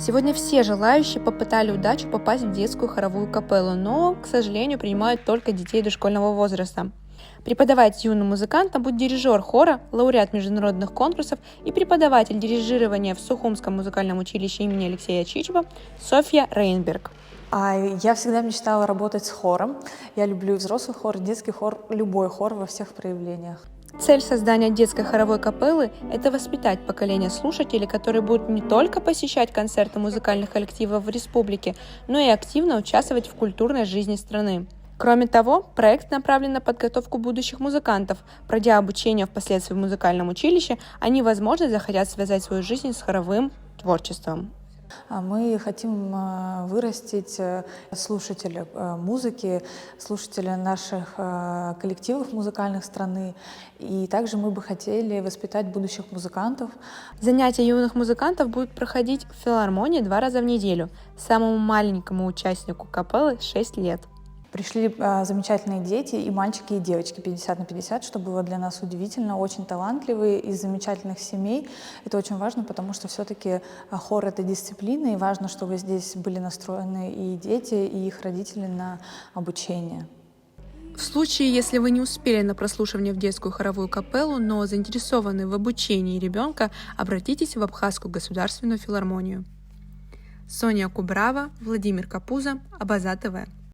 Сегодня все желающие попытали удачу попасть в детскую хоровую капеллу, но, к сожалению, принимают только детей дошкольного возраста. Преподавать юным музыкантам будет дирижер хора, лауреат международных конкурсов и преподаватель дирижирования в Сухумском музыкальном училище имени Алексея Чичева Софья Рейнберг. Я всегда мечтала работать с хором. Я люблю взрослый хор, детский хор, любой хор во всех проявлениях. Цель создания детской хоровой капеллы – это воспитать поколение слушателей, которые будут не только посещать концерты музыкальных коллективов в республике, но и активно участвовать в культурной жизни страны. Кроме того, проект направлен на подготовку будущих музыкантов. Пройдя обучение впоследствии в музыкальном училище, они, возможно, захотят связать свою жизнь с хоровым творчеством. Мы хотим вырастить слушателя музыки, слушателя наших коллективов музыкальных страны. И также мы бы хотели воспитать будущих музыкантов. Занятия юных музыкантов будут проходить в филармонии 2 раза в неделю. Самому маленькому участнику капеллы 6 лет. Пришли замечательные дети, и мальчики, и девочки, 50/50, что было для нас удивительно, очень талантливые, из замечательных семей. Это очень важно, потому что все-таки хор — это дисциплина, и важно, чтобы здесь были настроены и дети, и их родители на обучение. В случае, если вы не успели на прослушивание в детскую хоровую капеллу, но заинтересованы в обучении ребенка, обратитесь в Абхазскую государственную филармонию. Соня Кубрава, Владимир Капуза, Абаза ТВ.